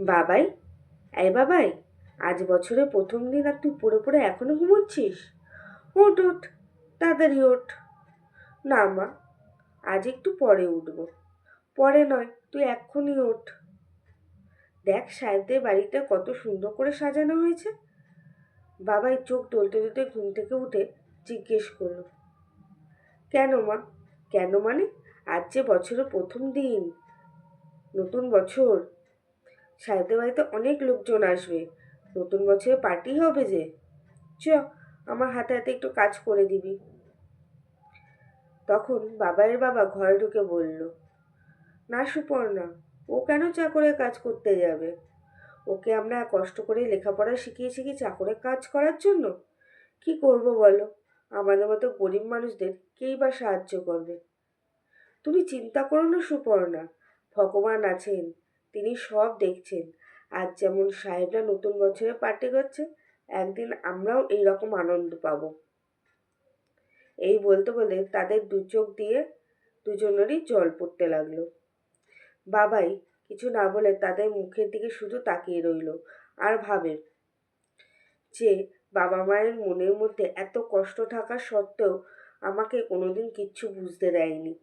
বাবাই, এই বাবাই, আজ বছরের প্রথম দিন আর তুই পড়ে পড়ে এখনো ঘুমোচ্ছিস? ওঠ ওঠ, তাড়াতাড়ি ওঠ। না মা, আজ একটু পরে উঠবো। পরে নয়, তুই এক্ষুনি ওঠ। দেখ সাহেবদের বাড়িটা কত সুন্দর করে সাজানো হয়েছে। বাবাই চোখ টলতে টলতে ঘুম থেকে উঠে জিজ্ঞেস করলো, কেন মা? কেন মানে? আজ যে বছরের প্রথম দিন, নতুন বছর। সাহেবদের বাড়িতে অনেক লোকজন আসবে, নতুন বছরে পার্টি হবে যে। চ, আমার হাতে হাতে একটু কাজ করে দিবি। তখন বাবাইয়ের বাবা ঘরে ঢুকে বলল, না সুপর্ণা, ও কেন চাকরের কাজ করতে যাবে? ওকে আমরা কষ্ট করে লেখাপড়া শিখিয়েছি কি চাকরের কাজ করার জন্য? কি করব বলো, আমাদের মতো গরিব মানুষদের কেই বা সাহায্য করবে? তুমি চিন্তা করো না সুপর্ণা, ভগবান আছেন, তিনি সব দেখছেন। আজ যেমন সাহেবরা নতুন বছরে পার্টি করছে, একদিন আমরাও এইরকম আনন্দ পাবো। এই বলতে বলতে তাদের দু চোখ দিয়ে দুজনেরই জল পড়তে লাগলো। বাবাই কিছু না বলে তাদের মুখের দিকে শুধু তাকিয়ে রইল আর ভাবে যে বাবা মায়ের মনের মধ্যে এত কষ্ট থাকা সত্ত্বেও আমাকে কোনোদিন কিচ্ছু বুঝতে দেয়নি।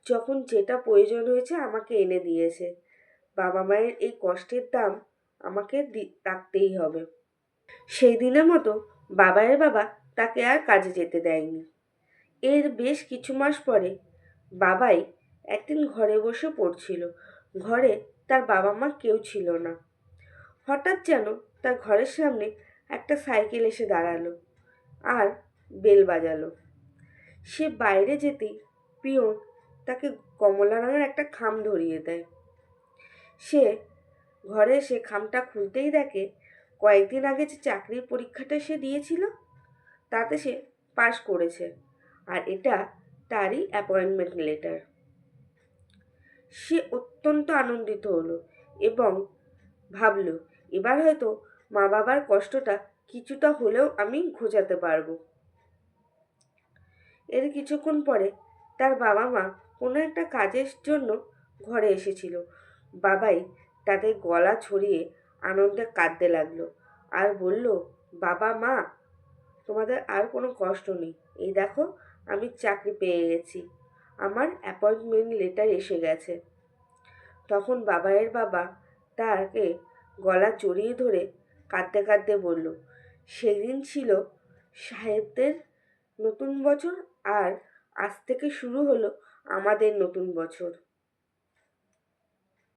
যখন যেটা প্রয়োজন হয়েছে আমাকে এনে দিয়েছে। বাবা মায়ের এই কষ্টের দাম আমাকে রাখতেই হবে। সেই দিনের মতো বাবাইয়ের বাবা তাকে আর কাজে যেতে দেয়নি। এর বেশ কিছু মাস পরে বাবাই একদিন ঘরে বসে পড়ছিল। ঘরে তার বাবা মা কেউ ছিল না। হঠাৎ যেন তার ঘরের সামনে একটা সাইকেল এসে দাঁড়ালো আর বেল বাজালো। সে বাইরে যেতেই পিয়ন তাকে কমলা রঙের একটা খাম ধরিয়ে দেয়। সে ঘরে এসে খামটা খুলতেই দেখে কয়েকদিন আগে যে চাকরির পরীক্ষাটা সে দিয়েছিল তাতে সে পাশ করেছে, আর এটা তারই অ্যাপয়েন্টমেন্ট লেটার। সে অত্যন্ত আনন্দিত হলো এবং ভাবল, এবার হয়তো মা বাবার কষ্টটা কিছুটা হলেও আমি ঘোচাতে পারবো। এর কিছুক্ষণ পরে তার বাবা মা কোনো একটা কাজের জন্য ঘরে এসেছিল। বাবাই তাদের গলা ছড়িয়ে আনন্দে কাঁদতে লাগলো আর বলল, বাবা মা, তোমাদের আর কোনো কষ্ট নেই। এই দেখো, আমি চাকরি পেয়ে গেছি, আমার অ্যাপয়েন্টমেন্ট লেটার এসে গেছে। তখন বাবাইয়ের বাবা তাকে গলা জড়িয়ে ধরে কাঁদতে কাঁদতে বলল, সেদিন ছিল সাহেবদের নতুন বছর, আর আজ থেকে শুরু হলো আমাদের নতুন বছর।